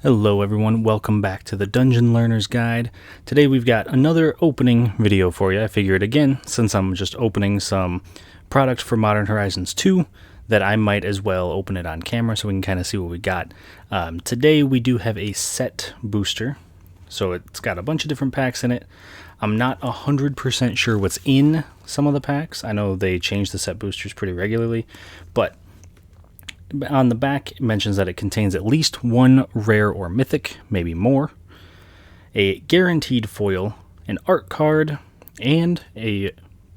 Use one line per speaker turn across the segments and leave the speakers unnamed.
Hello everyone, welcome back to the Dungeon Learner's Guide. Today we've got another opening video for you. I figured again, since I'm just opening some product for Modern Horizons 2, that I might as well open it on camera so we can kind of see what we got. Today we do have a set booster, so it's got a bunch of different packs in it. I'm not 100% sure what's in some of the packs. I know they change the set boosters pretty regularly, but on the back, it mentions that it contains at least one rare or mythic, maybe more, a guaranteed foil, an art card, and an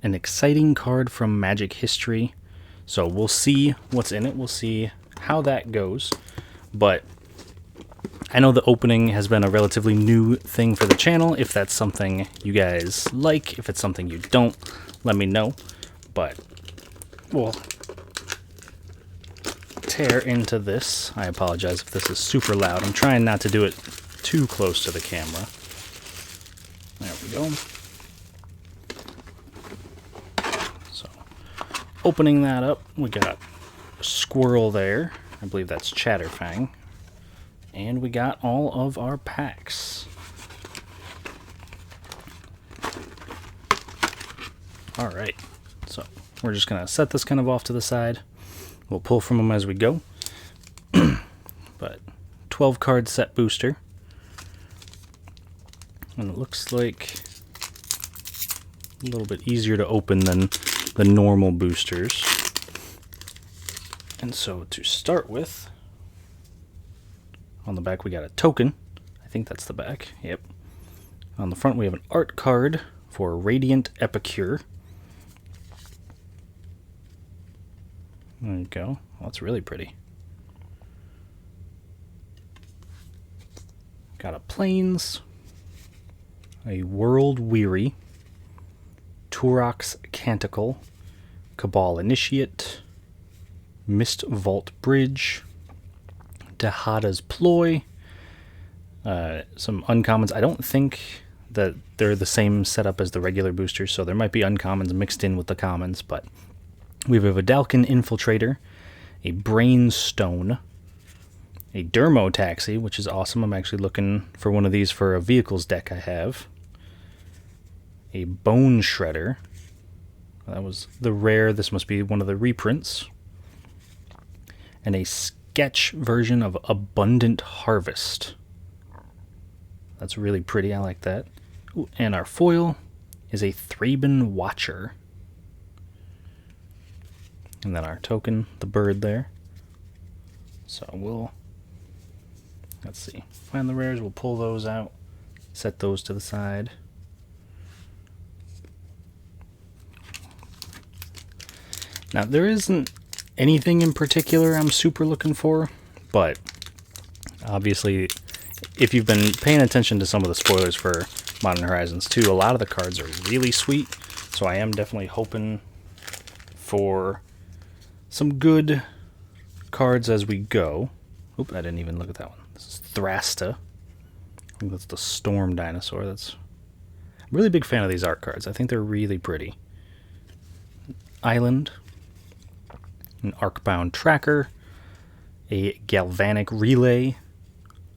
exciting card from Magic history. So we'll see what's in it. We'll see how that goes. But I know the opening has been a relatively new thing for the channel. If that's something you guys like, if it's something you don't, let me know. But we'll tear into this. I apologize if this is super loud. I'm trying not to do it too close to the camera. There we go. So, opening that up, we got a squirrel there. I believe that's Chatterfang. And we got all of our packs. Alright, so we're just going to set this kind of off to the side. We'll pull from them as we go. But 12 card set booster. And it looks like a little bit easier to open than the normal boosters. And so to start with, on the back we got a token. I think that's the back. Yep. On the front we have an art card for Radiant Epicure. There you go. Well, that's really pretty. Got a Plains, a World Weary, Turox Canticle, Cabal Initiate, Mist Vault Bridge, Dahada's Ploy, some uncommons. I don't think that they're the same setup as the regular boosters, so there might be uncommons mixed in with the commons, but we have a Vedalken Infiltrator, a Brainstone, a Dermo Taxi, which is awesome. I'm actually looking for one of these for a vehicles deck I have. A Bone Shredder. That was the rare. This must be one of the reprints. And a sketch version of Abundant Harvest. That's really pretty. I like that. Ooh, and our foil is a Thraben Watcher. And then our token, the bird there. So we'll, let's see, find the rares, we'll pull those out, set those to the side. Now there isn't anything in particular I'm super looking for, but obviously if you've been paying attention to some of the spoilers for Modern Horizons 2, a lot of the cards are really sweet, so I am definitely hoping for some good cards as we go. Oop, I didn't even look at that one. This is Thrasta. I think that's the Storm Dinosaur. I'm a really big fan of these art cards. I think they're really pretty. Island. An Arcbound Tracker. A Galvanic Relay.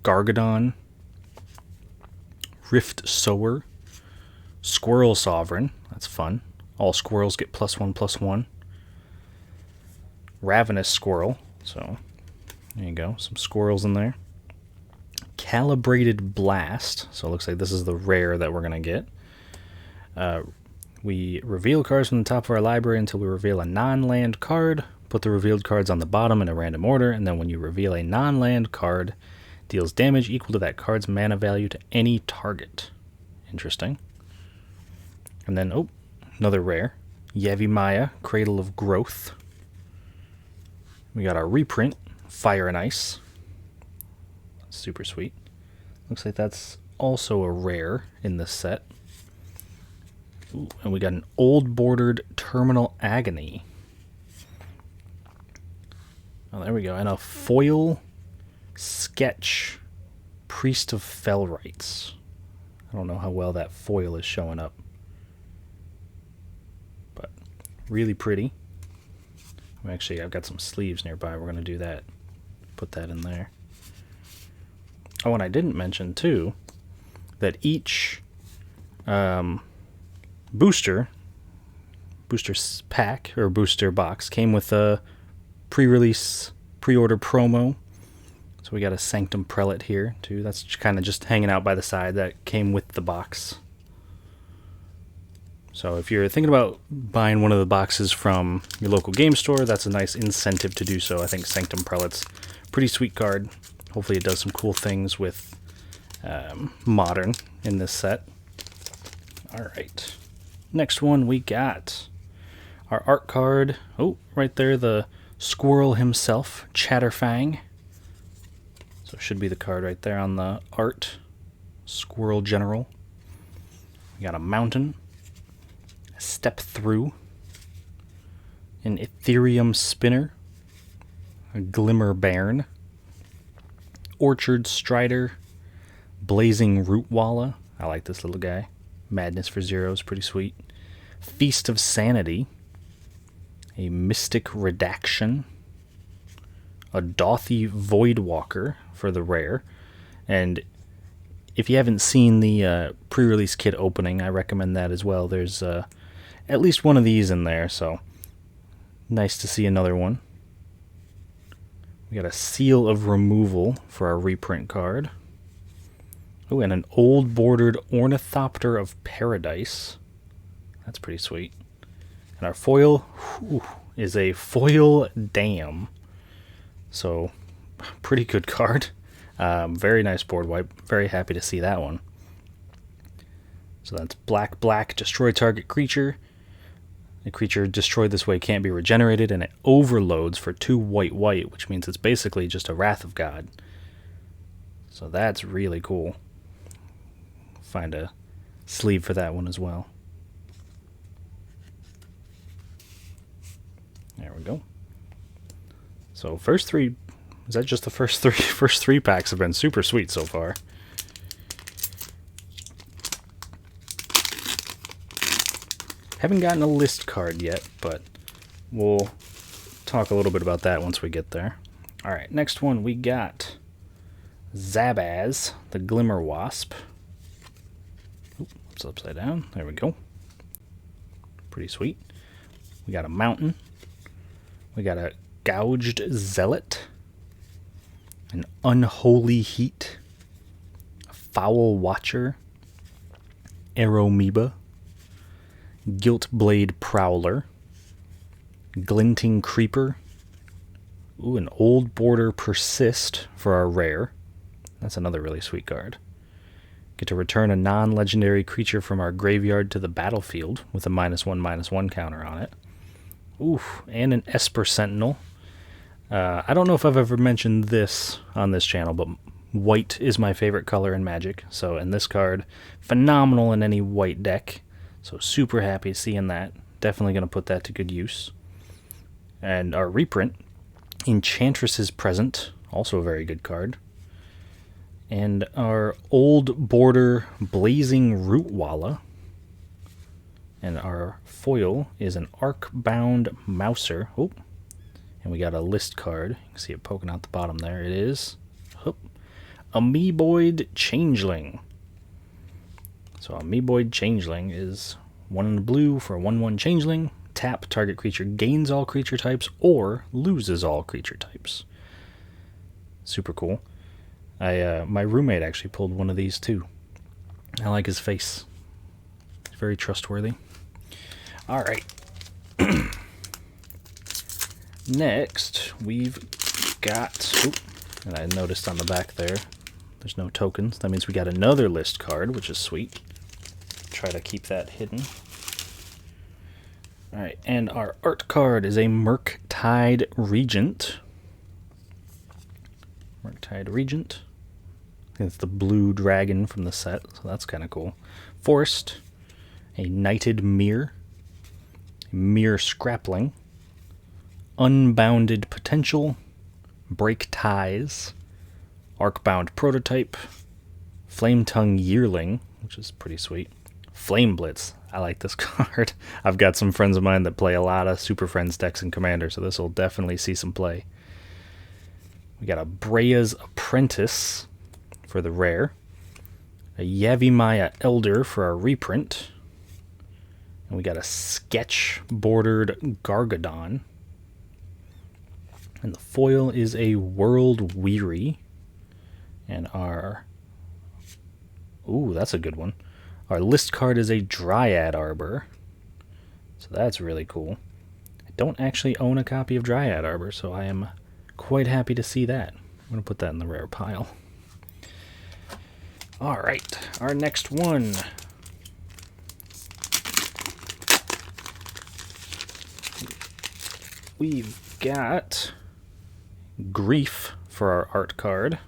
Gargadon. Rift Sower. Squirrel Sovereign. That's fun. All squirrels get +1/+1. Ravenous Squirrel, so there you go, some squirrels in there. Calibrated Blast, so it looks like this is the rare that we're going to get. We reveal cards from the top of our library until we reveal a non-land card. Put the revealed cards on the bottom in a random order, and then when you reveal a non-land card, deals damage equal to that card's mana value to any target. Interesting. And then, oh, another rare. Yavimaya, Cradle of Growth. We got our reprint, Fire and Ice. Super sweet. Looks like that's also a rare in this set. Ooh, and we got an old bordered Terminal Agony. Oh, there we go. And a foil sketch, Priest of Fellrites. I don't know how well that foil is showing up, but really pretty. Actually, I've got some sleeves nearby. We're going to do that. Put that in there. Oh, and I didn't mention, too, that each booster pack or booster box came with a pre-release pre-order promo. So we got a Sanctum Prelate here, too. That's kind of just hanging out by the side. That came with the box. So if you're thinking about buying one of the boxes from your local game store, that's a nice incentive to do so. I think Sanctum Prelate's a pretty sweet card. Hopefully it does some cool things with Modern in this set. Alright. Next one we got our art card. Oh, right there, the squirrel himself, Chatterfang. So it should be the card right there on the art. Squirrel General. We got a mountain. Step Through, an Ethereum Spinner, a Glimmer Bairn, Orchard Strider, Blazing Rootwalla. I like this little guy. Madness for 0 is pretty sweet. Feast of Sanity, a Mystic Redaction, a Dothy Voidwalker for the rare, and if you haven't seen the pre-release kit opening, I recommend that as well. There's at least one of these in there, so nice to see another one. We got a Seal of Removal for our reprint card. Oh, and an old bordered Ornithopter of Paradise. That's pretty sweet. And our foil is a Foil Dam. So, pretty good card. Very nice board wipe. Very happy to see that one. So that's black, destroy target creature. The creature destroyed this way can't be regenerated, and it overloads for 2 white, which means it's basically just a Wrath of God. So that's really cool. Find a sleeve for that one as well. There we go. So first 3, is that just the first 3? First 3 packs have been super sweet so far. Haven't gotten a list card yet, but we'll talk a little bit about that once we get there. Alright, next one we got Zabaz, the Glimmer Wasp. Oops, it's upside down. There we go. Pretty sweet. We got a Mountain. We got a Gouged Zealot. An Unholy Heat. A Foul Watcher. Aeromoeba. Giltblade Prowler, Glinting Creeper, ooh, an Old Border Persist for our rare. That's another really sweet card. Get to return a non-legendary creature from our graveyard to the battlefield with a -1/-1 counter on it. Ooh, and an Esper Sentinel. I don't know if I've ever mentioned this on this channel, but white is my favorite color in Magic. So in this card, phenomenal in any white deck. So super happy seeing that. Definitely going to put that to good use. And our reprint, Enchantress's Present, also a very good card. And our Old Border Blazing Rootwalla. And our foil is an Arcbound Mouser. Oh, and we got a list card. You can see it poking out the bottom there. It is Amoeboid Changeling. So Amoeboid Changeling is 1 in the blue for a 1/1 Changeling. Tap, target creature gains all creature types or loses all creature types. Super cool. My roommate actually pulled one of these too. I like his face. It's very trustworthy. Alright. Next, we've got... Oop, and I noticed on the back there's no tokens. That means we got another list card, which is sweet. Try to keep that hidden. Alright, and our art card is a Murktide Regent. Murktide Regent. I think it's the blue dragon from the set, so that's kind of cool. Forest. A Knighted Mirror. Mirror Scrapling. Unbounded Potential. Break Ties. Arcbound Prototype, Flametongue Yearling, which is pretty sweet. Flame Blitz, I like this card. I've got some friends of mine that play a lot of Super Friends decks in Commander, so this will definitely see some play. We got a Brea's Apprentice for the rare. A Yavimaya Elder for our reprint. And we got a sketch bordered Gargadon. And the foil is a World Weary. And our... Ooh, that's a good one. Our list card is a Dryad Arbor. So that's really cool. I don't actually own a copy of Dryad Arbor, so I am quite happy to see that. I'm going to put that in the rare pile. Alright, our next one. We've got Grief for our art card.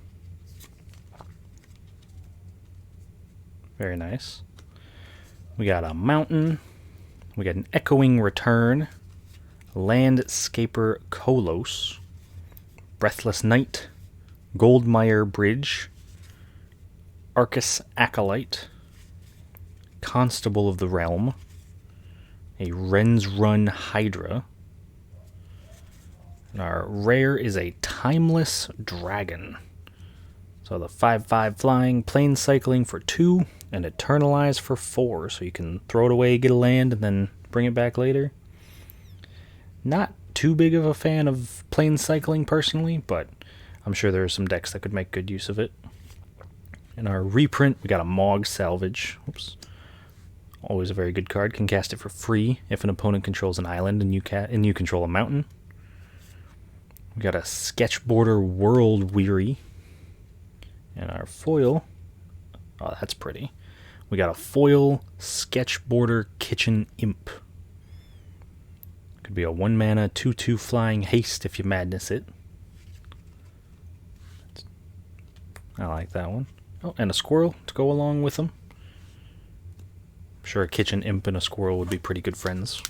Very nice. We got a Mountain. We got an Echoing Return. Landscaper Kolos. Breathless Night. Goldmire Bridge. Arcus Acolyte. Constable of the Realm. A Wren's Run Hydra. And our rare is a Timeless Dragon. So the 5/5 flying, plane cycling for 2, and Eternalize for 4. So you can throw it away, get a land, and then bring it back later. Not too big of a fan of plane cycling personally, but I'm sure there are some decks that could make good use of it. In our reprint, we got a Mogg Salvage. Oops. Always a very good card. Can cast it for free if an opponent controls an island and you control a mountain. We got a Sketch Border World Weary. And our foil, oh, that's pretty. We got a foil Sketch Border Kitchen Imp. Could be a 1-mana 2/2 flying haste if you madness it. I like that one. Oh, and a squirrel to go along with them. I'm sure a kitchen imp and a squirrel would be pretty good friends.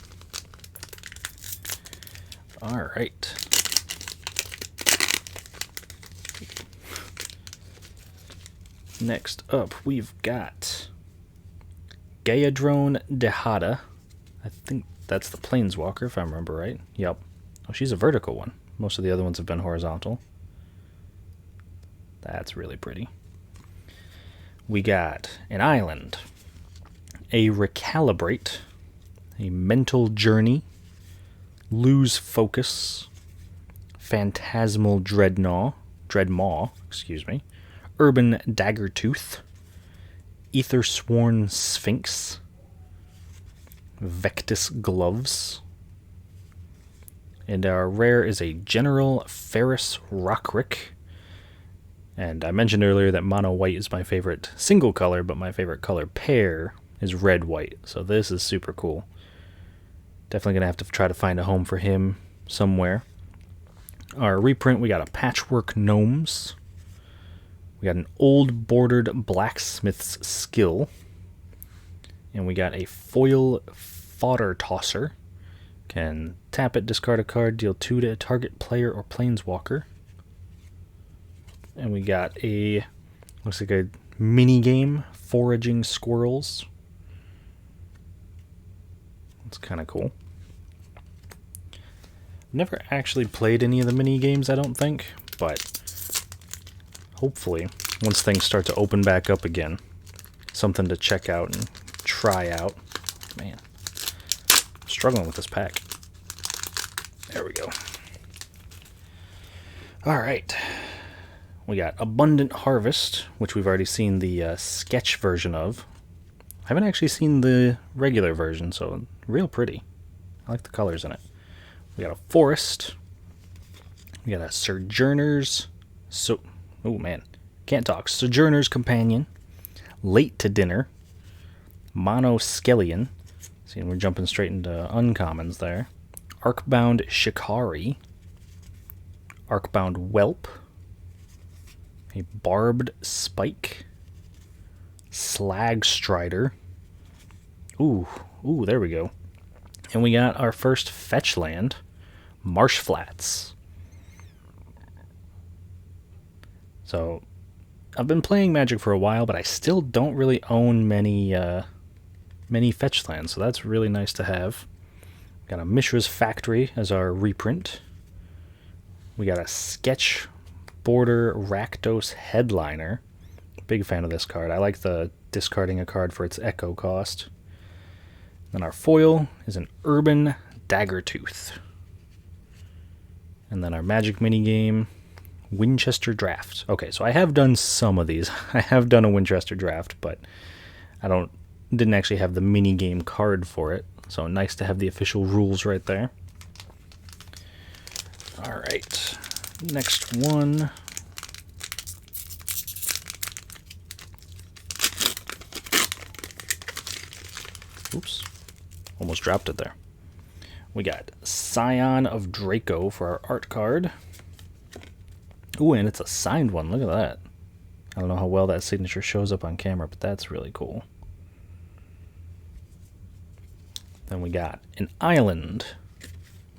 Alright. Next up, we've got Gaeadrone Dehada. I think that's the Planeswalker, if I remember right. Yep. Oh, she's a vertical one. Most of the other ones have been horizontal. That's really pretty. We got an island, a Recalibrate, a Mental Journey, Lose Focus, Phantasmal Dreadmaw, Urban Daggertooth, Aethersworn Sphinx, Vectis Gloves, and our rare is a General Ferris Rockrick. And I mentioned earlier that mono white is my favorite single color, but my favorite color pair is red-white. So this is super cool. Definitely going to have to try to find a home for him somewhere. Our reprint, we got a Patchwork Gnomes. We got an Old Bordered Blacksmith's Skill. And we got a foil Fodder Tosser. Can tap it, discard a card, deal 2 to a target player or planeswalker. And we got a, looks like a mini game, Foraging Squirrels. That's kind of cool. Never actually played any of the mini games, I don't think, but hopefully, once things start to open back up again, something to check out and try out. Man, I'm struggling with this pack. There we go. Alright. We got Abundant Harvest, which we've already seen the sketch version of. I haven't actually seen the regular version, so real pretty. I like the colors in it. We got a Forest. We got a Sojourner's... oh man, can't talk. Sojourner's Companion. Late to Dinner. Monoskellion. See, we're jumping straight into uncommons there. Arcbound Shikari. Arcbound Whelp. A Barbed Spike. Slag Strider. Ooh, there we go. And we got our first fetch land, Marsh Flats. So, I've been playing Magic for a while, but I still don't really own many fetch lands, so that's really nice to have. Got a Mishra's Factory as our reprint. We got a Sketch Border Rakdos Headliner. Big fan of this card. I like the discarding a card for its echo cost. Then our foil is an Urban Daggertooth. And then our Magic minigame, Winchester Draft. Okay, so I have done some of these. I have done a Winchester Draft, but I didn't actually have the minigame card for it. So nice to have the official rules right there. All right, next one. Oops, almost dropped it there. We got Scion of Draco for our art card. Ooh, and it's a signed one. Look at that. I don't know how well that signature shows up on camera, but that's really cool. Then we got an island.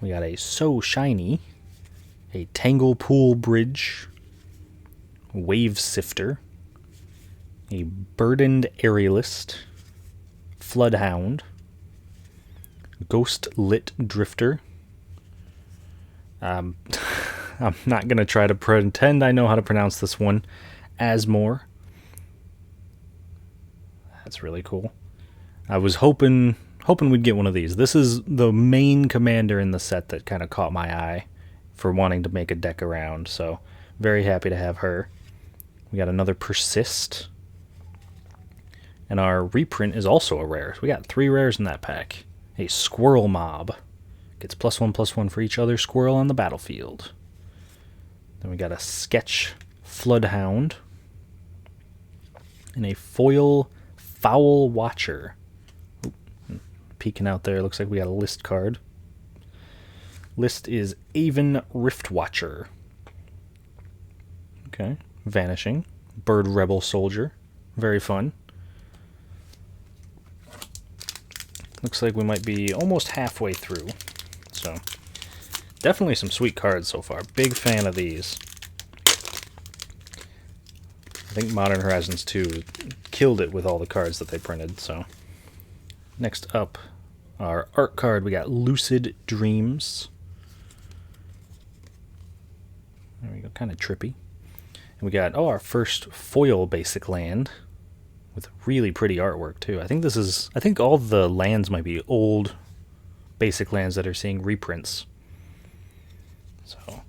We got a So Shiny, a Tangle Pool Bridge, Wave Sifter, a Burdened Aerialist, Floodhound, Ghost Lit Drifter. I'm not going to try to pretend I know how to pronounce this one. Asmore. That's really cool. I was hoping we'd get one of these. This is the main commander in the set that kind of caught my eye for wanting to make a deck around, so very happy to have her. We got another Persist. And our reprint is also a rare. So we got 3 rares in that pack. A Squirrel Mob. Gets +1/+1 for each other squirrel on the battlefield. Then we got a Sketch Floodhound. And a foil Foul Watcher. Oop, peeking out there, looks like we got a list card. List is Aven Riftwatcher. Okay, Vanishing. Bird Rebel Soldier. Very fun. Looks like we might be almost halfway through. So, definitely some sweet cards so far. Big fan of these. I think Modern Horizons 2 killed it with all the cards that they printed. So, next up, our art card, we got Lucid Dreams. There we go, kind of trippy. And we got, our first foil basic land. With really pretty artwork too. I think all the lands might be old basic lands that are seeing reprints. So,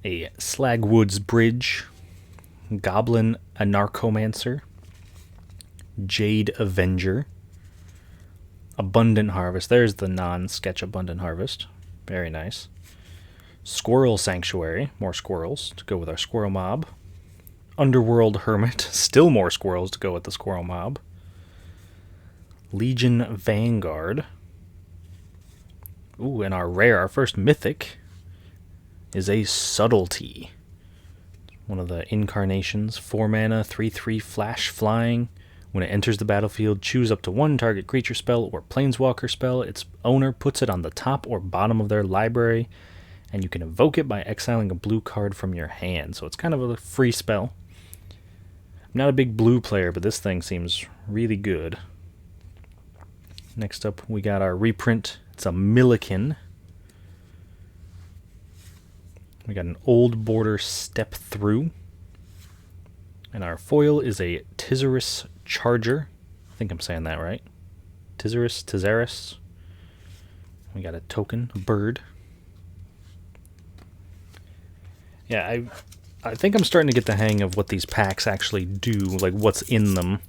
a Slagwoods Bridge, Goblin Anarchomancer, Jade Avenger, Abundant Harvest. There's the non-sketch Abundant Harvest. Very nice. Squirrel Sanctuary, more squirrels to go with our Squirrel Mob. Underworld Hermit, still more squirrels to go with the Squirrel Mob. Legion Vanguard. Ooh, and our rare, our first mythic, is a Subtlety. One of the incarnations, 4 mana, 3/3 flash flying. When it enters the battlefield, choose up to 1 target creature spell or planeswalker spell. Its owner puts it on the top or bottom of their library, and you can evoke it by exiling a blue card from your hand. So it's kind of a free spell. I'm not a big blue player, but this thing seems really good. Next up, we got our reprint. It's a Millikin. We got an Old Border Step Through. And our foil is a Tizarus Charger. I think I'm saying that right. Tizarus. We got a token, a bird. Yeah, I think I'm starting to get the hang of what these packs actually do, like what's in them.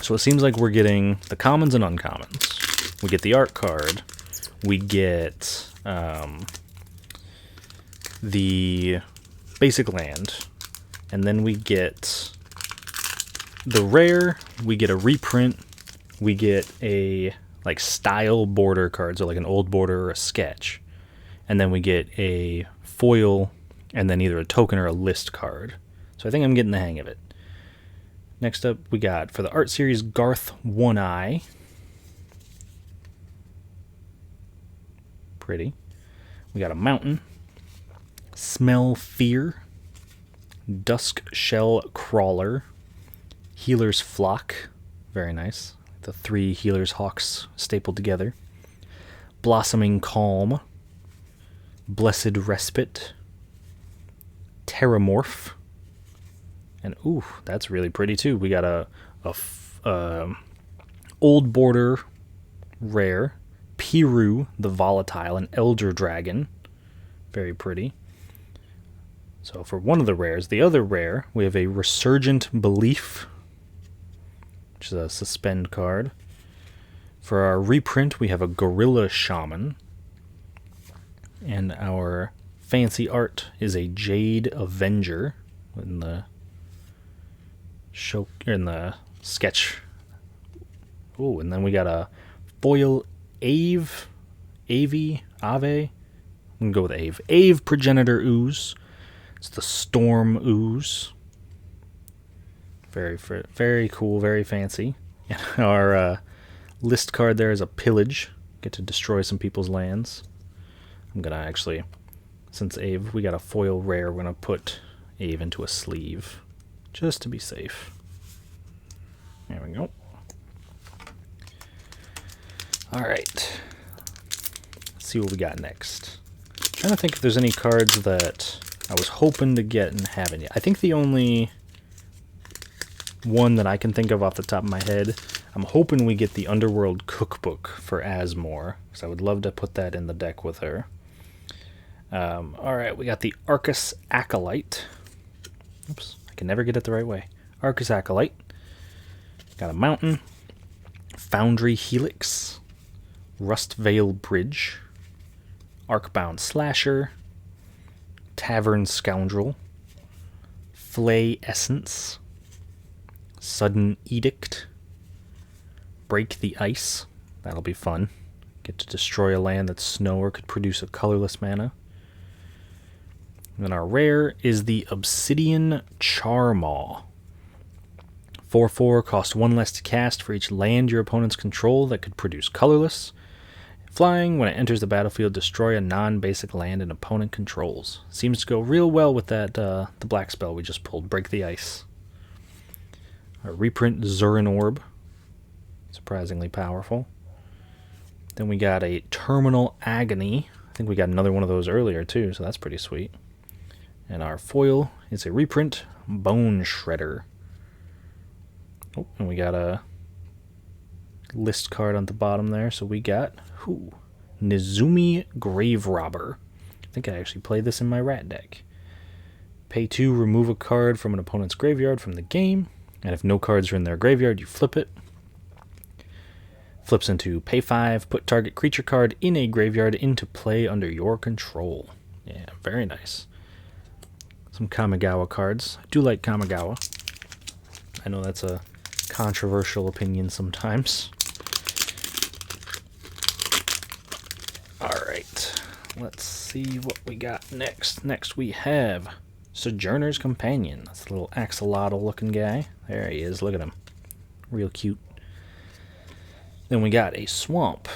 So it seems like we're getting the commons and uncommons. We get the art card. We get the basic land. And then we get the rare. We get a reprint. We get a like style border card, so like an old border or a sketch. And then we get a foil and then either a token or a list card. So I think I'm getting the hang of it. Next up, we got, for the art series, Garth One Eye. Pretty. We got a mountain. Smell Fear. Dusk Shell Crawler. Healer's Flock. Very nice. The 3 Healer's Hawks stapled together. Blossoming Calm. Blessed Respite. Terramorph. And ooh, that's really pretty too. We got a Old Border rare, Piru the Volatile, an Elder Dragon. Very pretty. So for one of the rares, the other rare, we have a Resurgent Belief, which is a suspend card. For our reprint, we have a Gorilla Shaman. And our fancy art is a Jade Avenger in the sketch. Oh, and then we got a foil I'm gonna go with Ave Progenitor Ooze. It's the Storm Ooze. Very cool, very fancy. And our list card there is a Pillage. Get to destroy some people's lands. I'm gonna actually, since we got a foil rare, we're gonna put Ave into a sleeve, just to be safe. There we go. Alright. Let's see what we got next. I'm trying to think if there's any cards that I was hoping to get and haven't yet. I think the only one that I can think of off the top of my head, I'm hoping we get the Underworld Cookbook for Asmore, because I would love to put that in the deck with her. Alright, we got the Arcus Acolyte. Oops, I can never get it the right way. Arcus Acolyte. Got a Mountain. Foundry Helix. Rustvale Bridge. Arcbound Slasher. Tavern Scoundrel. Flay Essence. Sudden Edict. Break the Ice. That'll be fun. Get to destroy a land that's snow or could produce a colorless mana. And then our rare is the Obsidian Charmaw. 4/4, cost 1 less to cast for each land your opponents control that could produce colorless. Flying, when it enters the battlefield, destroy a non-basic land an opponent controls. Seems to go real well with that the black spell we just pulled, Break the Ice. Our reprint Zurin Orb. Surprisingly powerful. Then we got a Terminal Agony. I think we got another one of those earlier too, so that's pretty sweet. And our foil is a reprint Bone Shredder. Oh, and we got a list card on the bottom there. So we got Nizumi Grave Robber. I think I actually played this in my rat deck. Pay 2, remove a card from an opponent's graveyard from the game. And if no cards are in their graveyard, you flip it. Flips into pay 5, put target creature card in a graveyard into play under your control. Yeah, very nice. Some Kamigawa cards. I do like Kamigawa. I know that's a controversial opinion sometimes. Alright, let's see what we got next. Next we have Sojourner's Companion. That's a little axolotl looking guy. There he is, look at him. Real cute. Then we got a Swamp,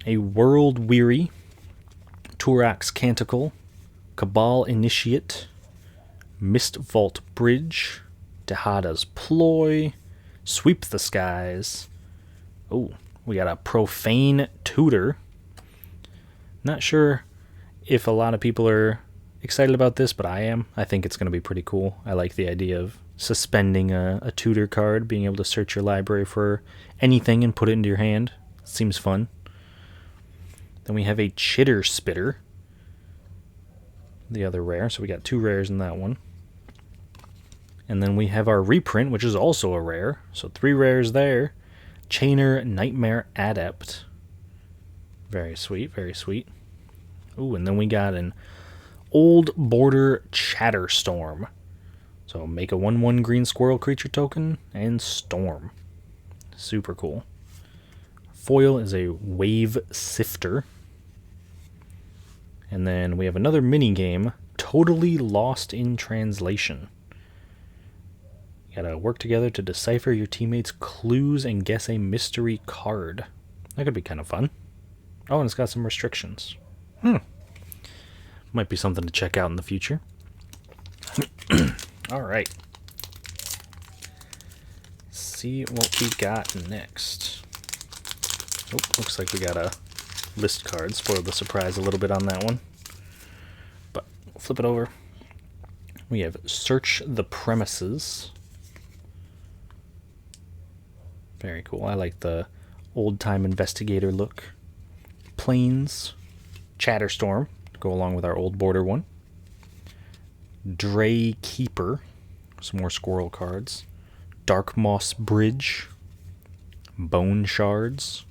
a World Weary, Turax Canticle, Cabal Initiate, Mist Vault Bridge, Dehada's Ploy, Sweep the Skies. Oh, we got a Profane Tutor. Not sure if a lot of people are excited about this, but I am. I think it's going to be pretty cool. I like the idea of suspending a tutor card, being able to search your library for anything and put it into your hand. Seems fun. Then we have a Chitter Spitter, the other rare, so we got 2 rares in that one. And then we have our reprint, which is also a rare, so 3 rares there. Chainer Nightmare Adept. Very sweet, very sweet. Ooh, and then we got an Old Border Chatterstorm. So make a 1/1 green squirrel creature token and storm. Super cool. Foil is a Wave Sifter. And then we have another mini game, Totally Lost in Translation. You gotta work together to decipher your teammates' clues and guess a mystery card. That could be kind of fun. Oh, and it's got some restrictions. Might be something to check out in the future. Alright. See what we got next. Oh, looks like we got a list card. Spoiled the surprise a little bit on that one. But we'll flip it over. We have Search the Premises. Very cool. I like the old-time investigator look. Plains. Chatterstorm, to go along with our old border one. Dray Keeper. Some more squirrel cards. Dark Moss Bridge. Bone Shards.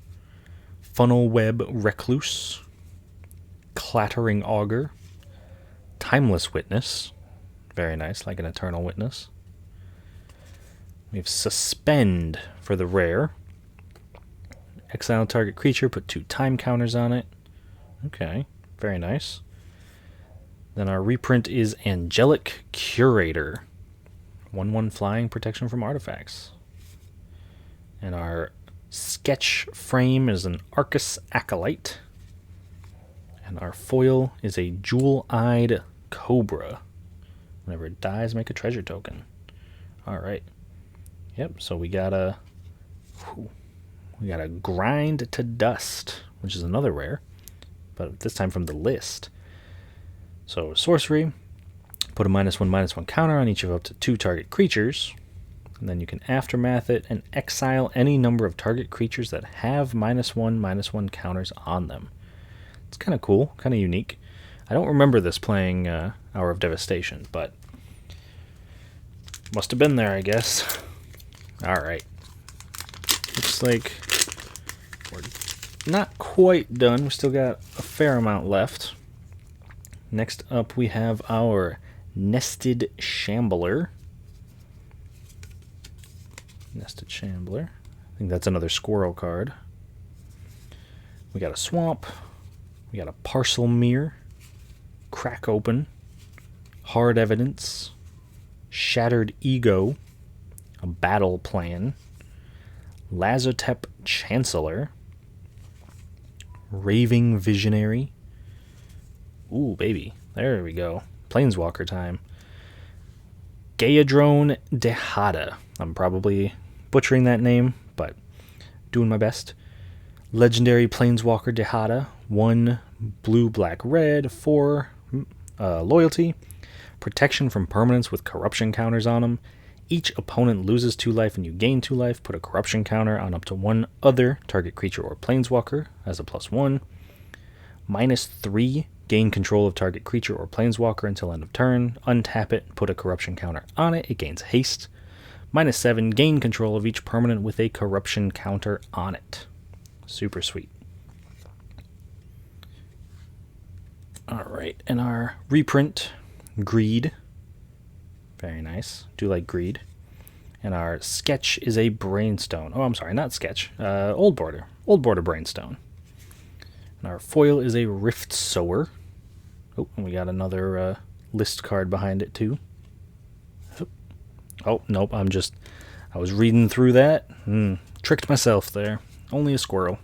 Funnel Web Recluse. Clattering Augur. Timeless Witness. Very nice, like an Eternal Witness. We have Suspend for the rare. Exile target creature, put 2 time counters on it. Okay, very nice. Then our reprint is Angelic Curator. 1/1 flying, protection from artifacts. And our sketch frame is an Arcus Acolyte. And our foil is a Jewel-Eyed Cobra. Whenever it dies, make a treasure token. Alright. Yep, so we got a Grind to Dust, which is another rare, but this time from the list. So sorcery, put a -1/-1 counter on each of up to 2 target creatures, and then you can aftermath it and exile any number of target creatures that have -1/-1 counters on them. It's kind of cool, kind of unique. I don't remember this playing Hour of Devastation, but must have been there, I guess. Alright. Looks like we're not quite done. We still got a fair amount left. Next up we have our Nested Shambler. Nested Shambler. I think that's another squirrel card. We got a Swamp. We got a Parcel Mirror. Crack Open. Hard Evidence. Shattered Ego. A Battle Plan. Lazotep Chancellor. Raving Visionary. Ooh, baby. There we go. Planeswalker time. Gaedrone Dehada. I'm probably butchering that name, but doing my best. Legendary Planeswalker Dehada. 1 blue, black, red. 4 loyalty. Protection from permanents with corruption counters on them. Each opponent loses 2 life and you gain 2 life. Put a corruption counter on up to 1 other target creature or planeswalker as a +1. -3, gain control of target creature or planeswalker until end of turn. Untap it, put a corruption counter on it. It gains haste. -7, gain control of each permanent with a corruption counter on it. Super sweet. Alright, and our reprint, Greed. Very nice. Do like Greed. And our sketch is a Brainstone. Oh, I'm sorry, not sketch. Old border. Old border Brainstone. And our foil is a Rift Sower. Oh, and we got another list card behind it too. Oh, nope, I was reading through that. Tricked myself there. Only a squirrel.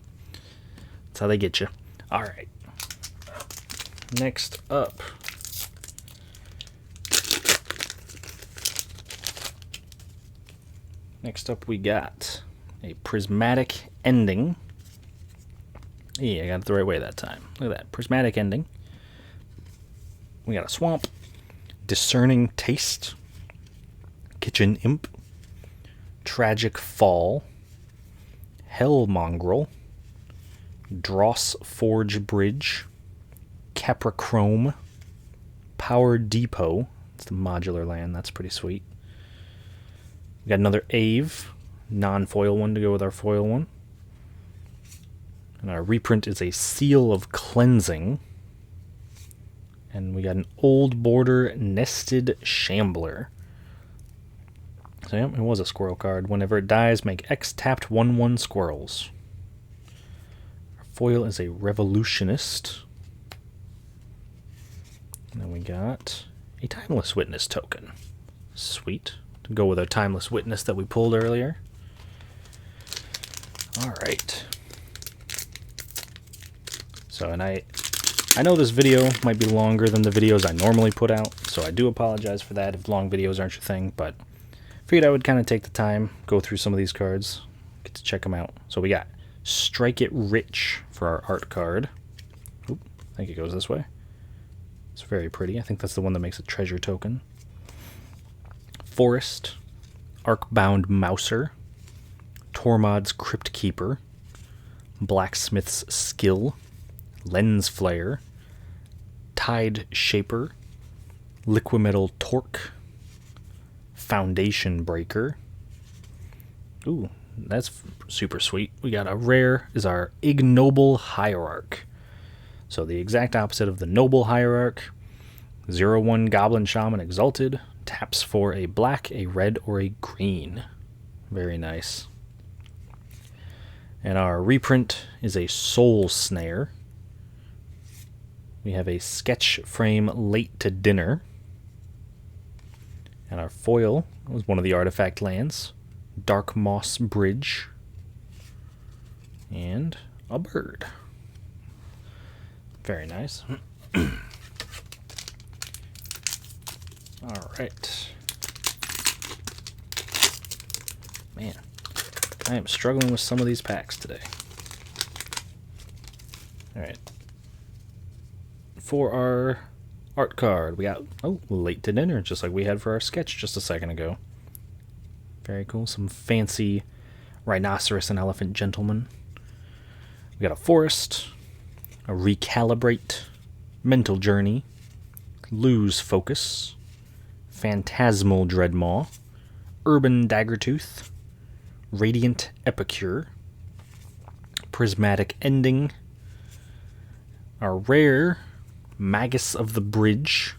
That's how they get you. Alright. Next up. Next up we got a Prismatic Ending. Yeah, I got it the right way that time. Look at that. Prismatic Ending. We got a Swamp. Discerning Taste. Kitchen Imp. Tragic Fall. Hell Mongrel. Dross Forge Bridge. Caprachrome. Power Depot. It's the modular land. That's pretty sweet. We got another Ave. Non-foil one to go with our foil one. And our reprint is a Seal of Cleansing. And we got an Old Border Nested Shambler. So yeah, it was a squirrel card. Whenever it dies, make X tapped 1/1 squirrels. Our foil is a Revolutionist. And then we got a Timeless Witness token. Sweet. To go with our Timeless Witness that we pulled earlier. Alright. So, and I know this video might be longer than the videos I normally put out, so I do apologize for that if long videos aren't your thing, but figured I would kind of take the time, go through some of these cards, get to check them out. So we got Strike It Rich for our art card. Oop, I think it goes this way. It's very pretty. I think that's the one that makes a treasure token. Forest, Arcbound Mouser, Tormod's Crypt Keeper, Blacksmith's Skill, Lens Flare, Tide Shaper, Liquimetal Torque, Foundation Breaker. Ooh, that's super sweet. We got a rare is our Ignoble Hierarch. So the exact opposite of the Noble Hierarch. 0/1 Goblin Shaman Exalted. Taps for a black, a red, or a green. Very nice. And our reprint is a Soul Snare. We have a Sketch Frame Late to Dinner. And our foil was one of the artifact lands. Dark Moss Bridge. And a bird. Very nice. Alright. Man, I am struggling with some of these packs today. Alright. For our art card, we got, Late to Dinner, just like we had for our sketch just a second ago. Very cool. Some fancy rhinoceros and elephant gentlemen. We got a Forest, a Recalibrate, Mental Journey, Lose Focus, Phantasmal Dreadmaw, Urban Daggertooth, Radiant Epicure, Prismatic Ending, our rare Magus of the Bridge.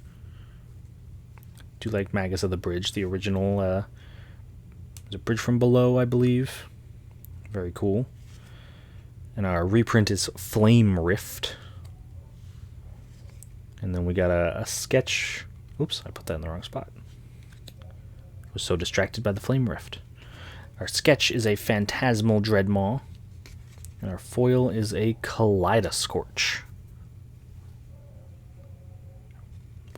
Do like Magus of the Bridge, the original is it Bridge from Below, I believe. Very cool. And our reprint is Flame Rift. And then we got a sketch. Oops, I put that in the wrong spot. I was so distracted by the Flame Rift. Our sketch is a Phantasmal Dreadmaw. And our foil is a Kaleidoscorch.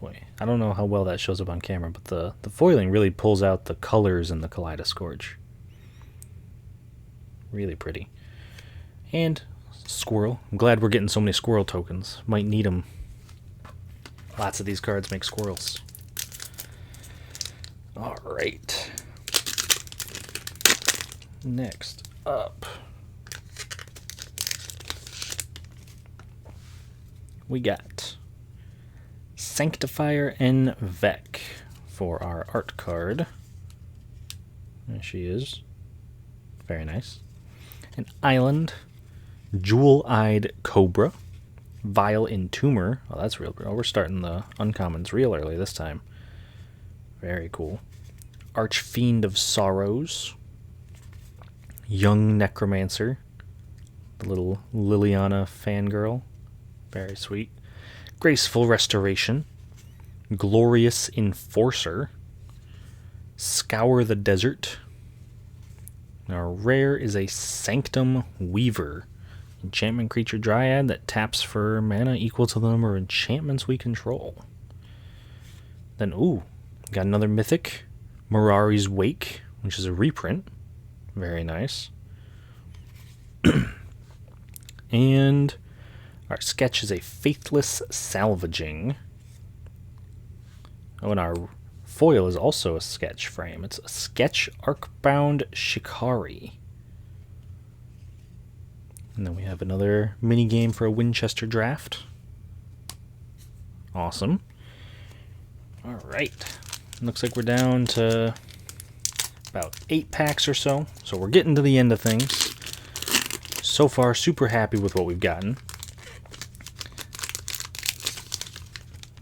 Boy, I don't know how well that shows up on camera, but the foiling really pulls out the colors in the Kaleidoscorch. Really pretty. And squirrel. I'm glad we're getting so many squirrel tokens. Might need them. Lots of these cards make squirrels. Alright. Next up, we got Sanctifier N. Vec for our art card. There she is. Very nice. An Island, Jewel-Eyed Cobra, Vile Entomber. Oh, that's real. Oh, we're starting the uncommons real early this time. Very cool. Archfiend of Sorrows, Young Necromancer, the little Liliana fangirl. Very sweet. Graceful Restoration, Glorious Enforcer, Scour the Desert. Our rare is a Sanctum Weaver, enchantment creature dryad that taps for mana equal to the number of enchantments we control. Then, got another mythic, Mirari's Wake, which is a reprint. Very nice. And our sketch is a Faithless Salvaging. Oh, and our foil is also a sketch frame. It's a Sketch Arcbound Shikari. And then we have another mini game for a Winchester draft. Awesome. Alright. Looks like we're down to about 8 packs or so. So we're getting to the end of things. So far, super happy with what we've gotten.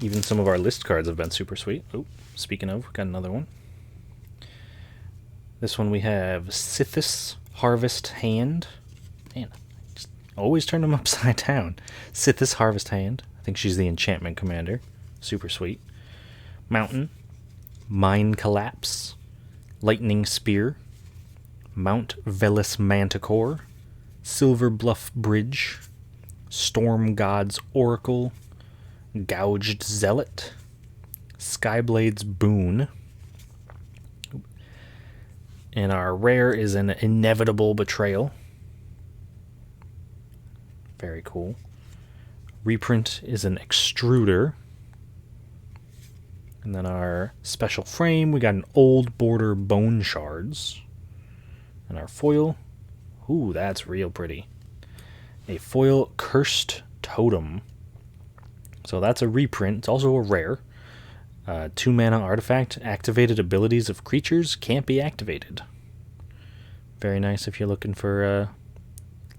Even some of our list cards have been super sweet. Oh, speaking of, got another one. This one we have Sithis Harvest Hand. Man, I just always turn them upside down. Sithis Harvest Hand. I think she's the enchantment commander. Super sweet. Mountain. Mine Collapse. Lightning Spear. Mount Velis Manticore. Silver Bluff Bridge. Storm God's Oracle. Gouged Zealot, Skyblade's Boon, and our rare is an Inevitable Betrayal. Very cool. Reprint is an Extruder, And then our special frame, we got an Old Border Bone Shards. And our foil, ooh, that's real pretty. A foil Cursed Totem. So that's a reprint. It's also a rare. 2 mana artifact. Activated abilities of creatures can't be activated. Very nice if you're looking for a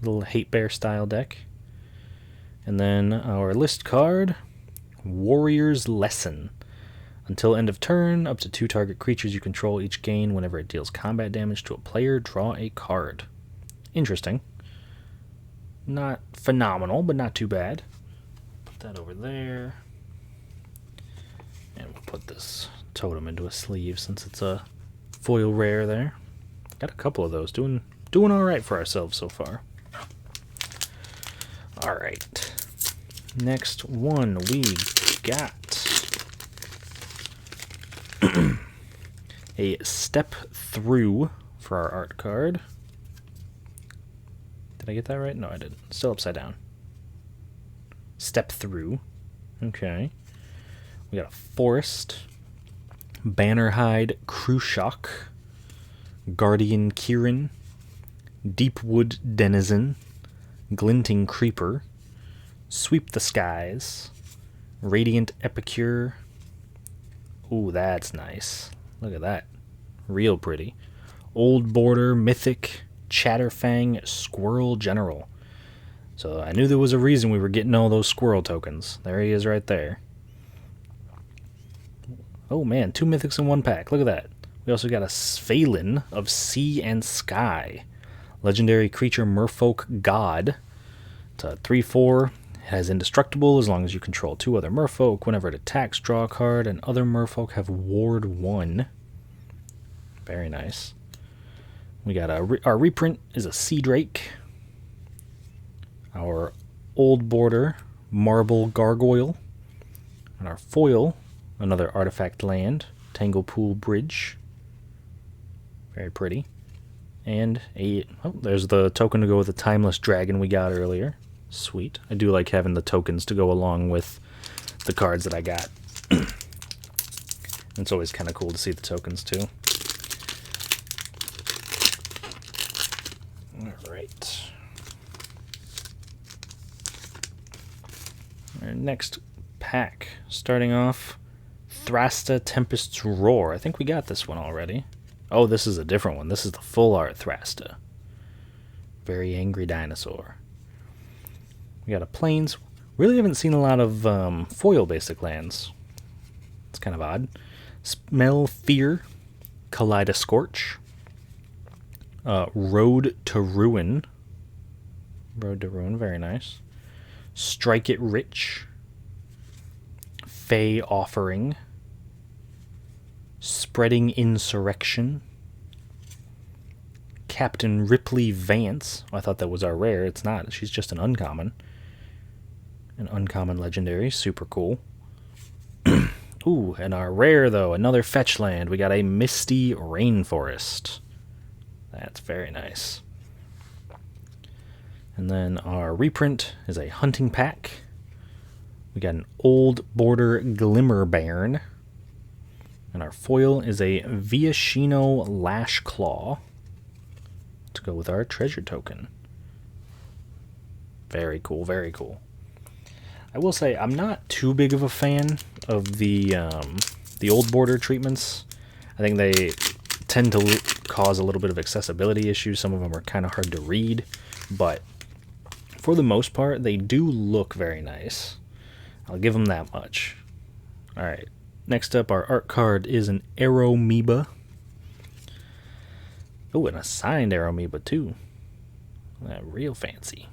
little Hate Bear style deck. And then our list card, Warrior's Lesson. Until end of turn, up to 2 target creatures you control each gain whenever it deals combat damage to a player, draw a card. Interesting. Not phenomenal, but not too bad. Put that over there. And we'll put this totem into a sleeve since it's a foil rare there. Got a couple of those. Doing alright for ourselves so far. Alright. Next one we got a Step Through for our art card. Did I get that right? No, I didn't. Still upside down. Step Through. Okay. We got a Forest, Bannerhide Krushok, Guardian Kieran, Deepwood Denizen, Glinting Creeper, Sweep the Skies, Radiant Epicure. Ooh, that's nice. Look at that. Real pretty. Old Border Mythic Chatterfang Squirrel General. So I knew there was a reason we were getting all those squirrel tokens. There he is right there. Oh man, 2 mythics in 1 pack. Look at that. We also got a Svalin of Sea and Sky. Legendary creature Merfolk God. It's a 3/4. It has indestructible as long as you control 2 other Merfolk. Whenever it attacks, draw a card, and other Merfolk have Ward 1. Very nice. We got our reprint is a Sea Drake. Our Old Border Marble Gargoyle. And our foil, another artifact land, Tanglepool Bridge. Very pretty. And there's the token to go with the Timeless Dragon we got earlier. Sweet. I do like having the tokens to go along with the cards that I got. It's always kind of cool to see the tokens too. Alright. Our next pack. Starting off, Thrasta Tempest's Roar. I think we got this one already. Oh, this is a different one. This is the full art Thrasta. Very angry dinosaur. We got a Plains. Really haven't seen a lot of foil basic lands. It's kind of odd. Smell Fear, Kaleidoscorch, Road to Ruin. Road to Ruin, very nice. Strike It Rich, Fey Offering, Spreading Insurrection, Captain Ripley Vance. Oh, I thought that was our rare. It's not. She's just an uncommon. An uncommon legendary. Super cool. Ooh, and our rare, though, another fetch land. We got a Misty Rainforest. That's very nice. And then our reprint is a Hunting Pack. We got an Old Border Glimmerbairn. And our foil is a Viashino Lashclaw to go with our treasure token. Very cool, very cool. I will say I'm not too big of a fan of the Old Border treatments. I think they tend to cause a little bit of accessibility issues. Some of them are kind of hard to read, but for the most part, they do look very nice. I'll give them that much. All right. Next up, our art card is an Aeromoeba. Oh, and a signed Aeromoeba too. That real fancy.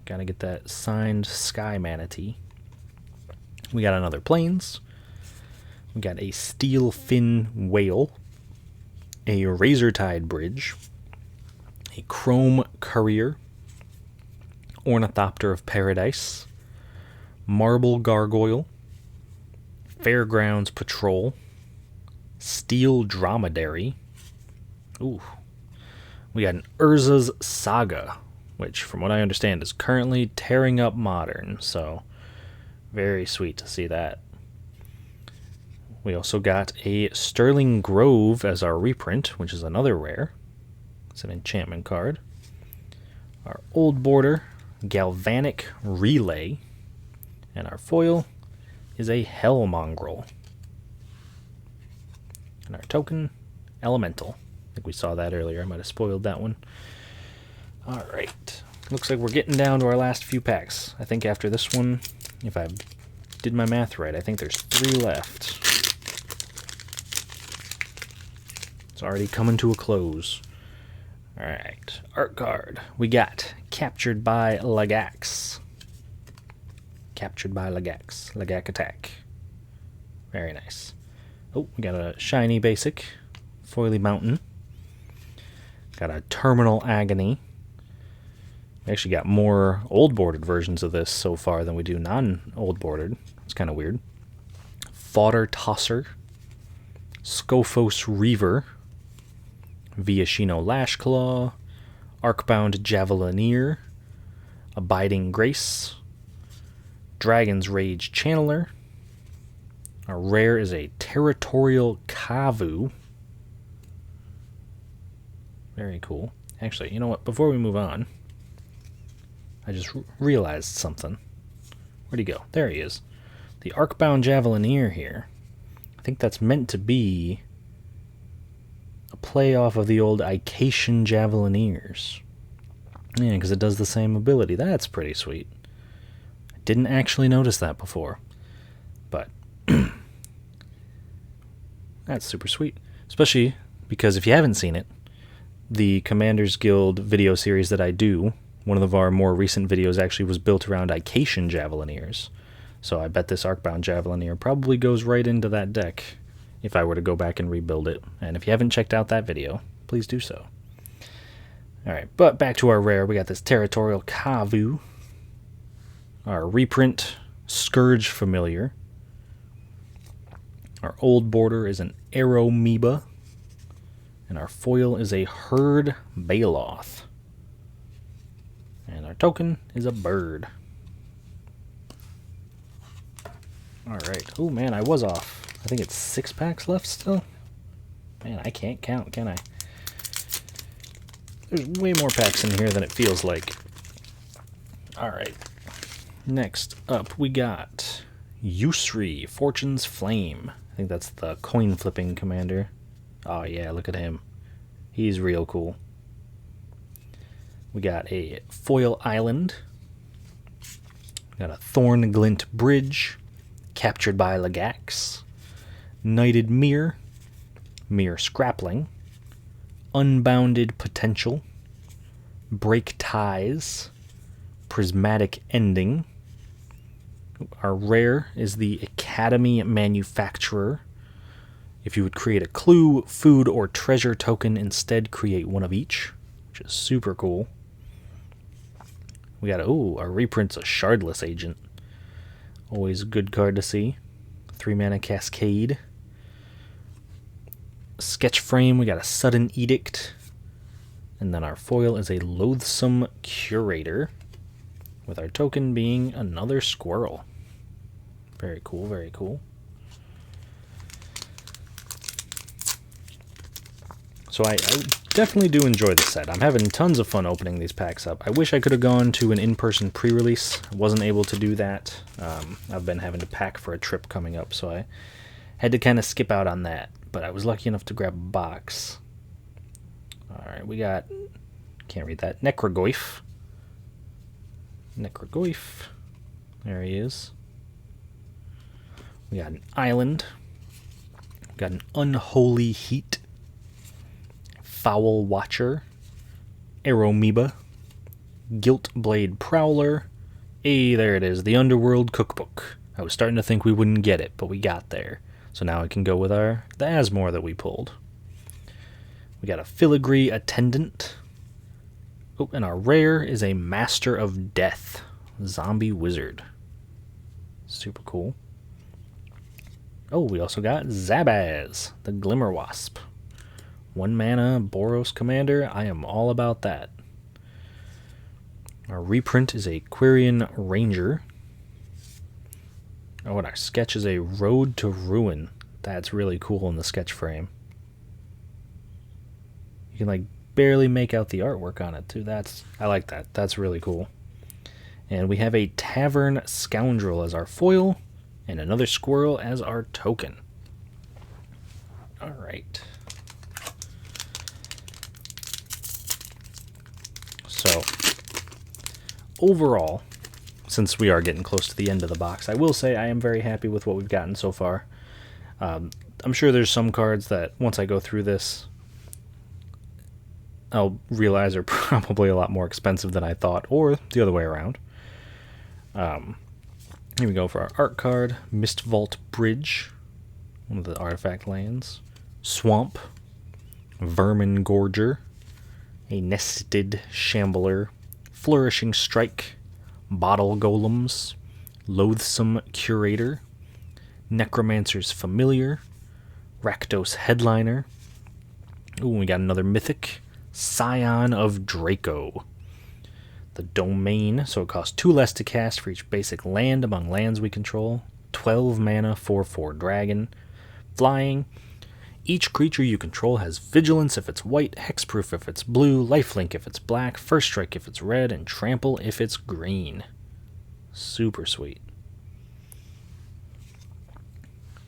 Gotta get that signed Sky Manatee. We got another Plains. We got a Steel Fin Whale. A Razortide Bridge. A Chrome Courier. Ornithopter of Paradise. Marble Gargoyle. Fairgrounds Patrol. Steel Dromedary. Ooh. We got an Urza's Saga, which, from what I understand, is currently tearing up Modern, so very sweet to see that. We also got a Sterling Grove as our reprint, which is another rare. It's an enchantment card. Our Old Border, Galvanic Relay. And our foil is a Hell Mongrel. And our token, Elemental. I think we saw that earlier. I might have spoiled that one. Alright. Looks like we're getting down to our last few packs. I think after this one, if I did my math right, I think there's 3 left. It's already coming to a close. Alright. Art card. We got Captured by Lagax. Captured by Lagax. Lagac attack. Very nice. Oh, we got a shiny basic. Foily Mountain. Got a Terminal Agony. We actually got more old boarded versions of this so far than we do non-old boarded. It's kind of weird. Fodder Tosser. Scophos Reaver. Viashino Lashclaw. Arcbound Javelineer. Abiding Grace. Dragon's Rage Channeler. Our rare is a Territorial Kavu. Very cool. Actually, you know what? Before we move on, I just realized something. Where'd he go? There he is. The Arcbound Javelineer here. I think that's meant to be a play off of the old Icatian Javelineers. Yeah, because it does the same ability. That's pretty sweet. I didn't actually notice that before. But that's super sweet. Especially because if you haven't seen it, the Commanders Guild video series that I do, one of our more recent videos actually was built around Icatian Javelineers. So I bet this Arcbound Javelineer probably goes right into that deck if I were to go back and rebuild it. And if you haven't checked out that video, please do so. Alright, but back to our rare. We got this Territorial Kavu. Our reprint, Scourge Familiar. Our Old Border is an Aeromoeba. And our foil is a Herd Baloth. And our token is a bird. Alright. Oh man, I was off. I think it's 6 packs left still. Man, I can't count, can I? There's way more packs in here than it feels like. Alright. Next up, we got Yusri, Fortune's Flame. I think that's the coin flipping commander. Oh yeah, look at him. He's real cool. We got a Foil Island. We got a Thornglint Bridge. Captured by Lagax. Knighted Mirror. Mirror Scrappling. Unbounded Potential. Break Ties. Prismatic Ending. Our rare is the Academy Manufacturer. If you would create a clue, food, or treasure token, instead create one of each, which is super cool. We got our reprint's a Shardless Agent. Always a good card to see. 3-mana Cascade. Sketch Frame, we got a Sudden Edict. And then our foil is a Loathsome Curator, with our token being another squirrel. Very cool, very cool. So I definitely do enjoy the set. I'm having tons of fun opening these packs up. I wish I could have gone to an in-person pre-release. I wasn't able to do that. I've been having to pack for a trip coming up, so I had to kind of skip out on that. But I was lucky enough to grab a box. Alright, we got... Can't read that. Necrogoyf. Necrogoyf. There he is. We got an Island. We got an Unholy Heat. Foul Watcher, Aeromoeba, Gilt Blade Prowler. Hey, there it is, the Underworld Cookbook. I was starting to think we wouldn't get it, but we got there. So now I can go with the Asmore that we pulled. We got a Filigree Attendant. Oh, and our rare is a Master of Death, Zombie Wizard. Super cool. Oh, we also got Zabaz, the Glimmerwasp. 1-mana Boros Commander. I am all about that. Our reprint is a Quirion Ranger. Oh, and our sketch is a Road to Ruin. That's really cool in the sketch frame. You can like barely make out the artwork on it too. I like that. That's really cool. And we have a Tavern Scoundrel as our foil, and another squirrel as our token. All right. So, overall, since we are getting close to the end of the box, I will say I am very happy with what we've gotten so far. I'm sure there's some cards that, once I go through this, I'll realize are probably a lot more expensive than I thought, or the other way around. Here we go for our art card. Mistvault Bridge, one of the artifact lands. Swamp, Vermin Gorger, a Nested Shambler, Flourishing Strike, Bottle Golems, Loathsome Curator, Necromancer's Familiar, Rakdos Headliner. Ooh, we got another mythic, Scion of Draco. The Domain, so it costs 2 less to cast for each basic land among lands we control. 12 mana, 4/4 dragon. Flying. Each creature you control has Vigilance if it's white, Hexproof if it's blue, Lifelink if it's black, First Strike if it's red, and Trample if it's green. Super sweet.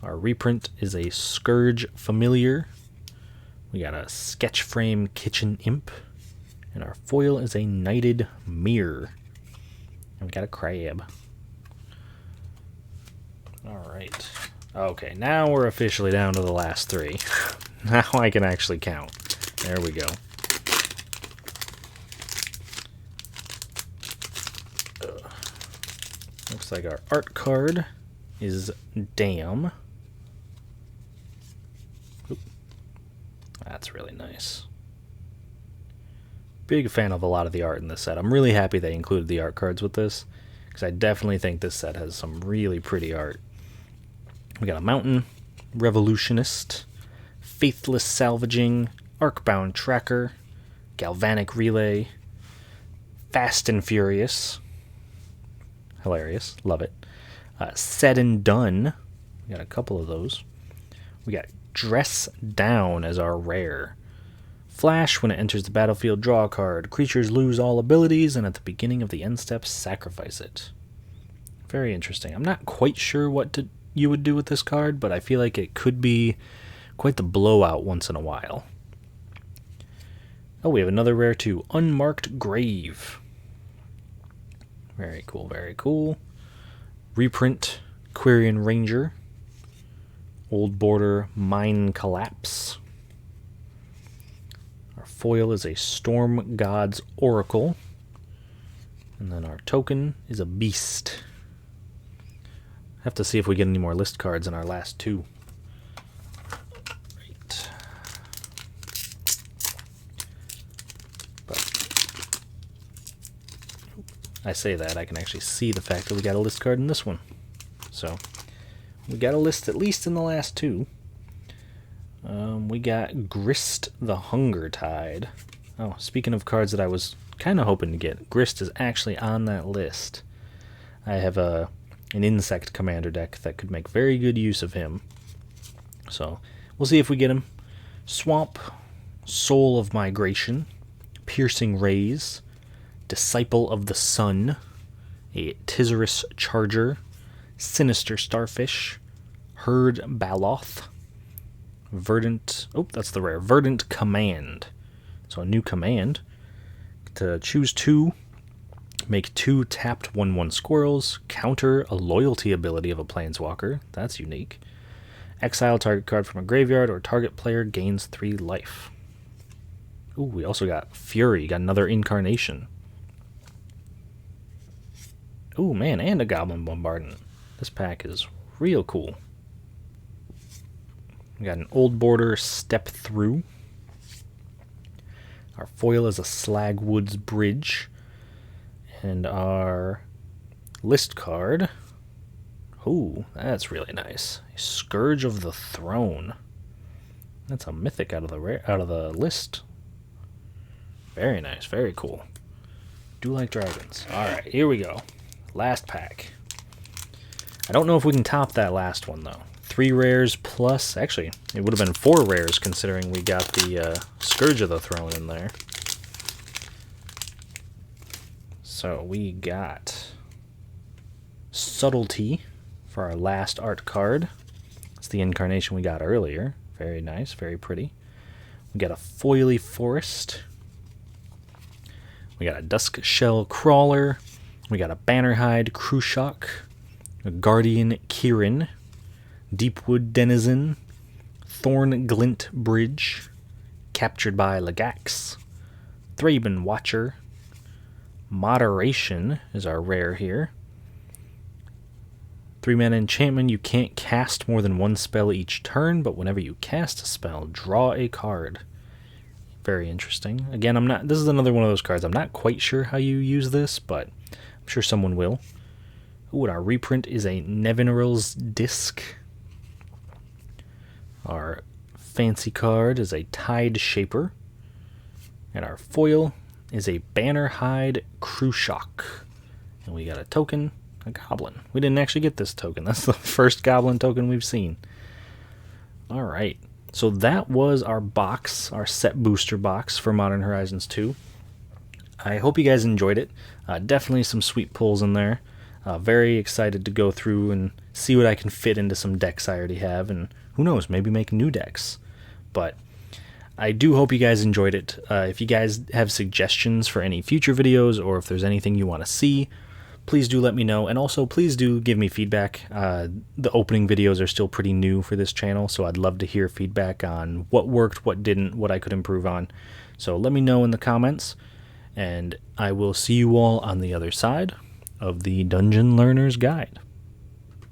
Our reprint is a Scourge Familiar. We got a Sketch Frame Kitchen Imp. And our foil is a Knighted Mirror. And we got a crab. Alright. Okay, now we're officially down to the last 3. Now I can actually count. There we go. Looks like our art card is Dam. Oop. That's really nice. Big fan of a lot of the art in this set. I'm really happy they included the art cards with this, because I definitely think this set has some really pretty art. We got a Mountain, Revolutionist, Faithless Salvaging, Arcbound Tracker, Galvanic Relay, Fast and Furious, hilarious, love it. Said and Done, we got a couple of those. We got Dress Down as our rare. Flash, when it enters the battlefield, draw a card. Creatures lose all abilities, and at the beginning of the end step, sacrifice it. Very interesting. I'm not quite sure what you would do with this card, but I feel like it could be quite the blowout once in a while. Oh, we have another rare too. Unmarked Grave. Very cool, very cool. Reprint, Quirion Ranger. Old Border, Mine Collapse. Our foil is a Storm God's Oracle. And then our token is a Beast. Have to see if we get any more list cards in our last 2. Right. But I say that, I can actually see the fact that we got a list card in this one. So, we got a list at least in the last 2. We got Grist the Hunger Tide. Oh, speaking of cards that I was kind of hoping to get, Grist is actually on that list. I have an insect commander deck that could make very good use of him. So, we'll see if we get him. Swamp, Soul of Migration, Piercing Rays, Disciple of the Sun, a Tizerus Charger, Sinister Starfish, Herd Baloth, Verdant, oh, that's the rare, Verdant Command. So a new command. To choose 2, make 2 tapped 1/1 squirrels, counter a loyalty ability of a planeswalker. That's unique. Exile target card from a graveyard, or target player gains 3 life. Ooh, we also got Fury, got another incarnation. Ooh, man, and a Goblin Bombardment. This pack is real cool. We got an Old Border Step Through. Our foil is a Slagwoods Bridge. And our list card, ooh, that's really nice. Scourge of the Throne. That's a mythic out of the list. Very nice, very cool. Do like dragons. Alright, here we go. Last pack. I don't know if we can top that last one, though. 3 rares plus, actually, it would have been 4 rares considering we got the Scourge of the Throne in there. So we got Subtlety for our last art card. It's the incarnation we got earlier. Very nice, very pretty. We got a Foily Forest. We got a Duskshell Crawler. We got a Bannerhide Krushok. A Guardian Kirin. Deepwood Denizen. Thornglint Bridge. Captured by Lagax. Thraben Watcher. Moderation is our rare here. 3-mana enchantment, you can't cast more than 1 spell each turn, but whenever you cast a spell, draw a card. Very interesting. Again, this is another one of those cards. I'm not quite sure how you use this, but I'm sure someone will. Ooh, and our reprint is a Nevinyrral's Disc. Our fancy card is a Tide Shaper. And our foil is a Bannerhide Krushok. And we got a token, a goblin. We didn't actually get this token. That's the first goblin token we've seen. Alright, so that was our box, our set booster box for Modern Horizons 2. I hope you guys enjoyed it. Definitely some sweet pulls in there. Very excited to go through and see what I can fit into some decks I already have, and who knows, maybe make new decks. But I do hope you guys enjoyed it. If you guys have suggestions for any future videos, or if there's anything you want to see, please do let me know. And also, please do give me feedback. The opening videos are still pretty new for this channel, so I'd love to hear feedback on what worked, what didn't, what I could improve on. So let me know in the comments, and I will see you all on the other side of the Dungeon Learner's Guide.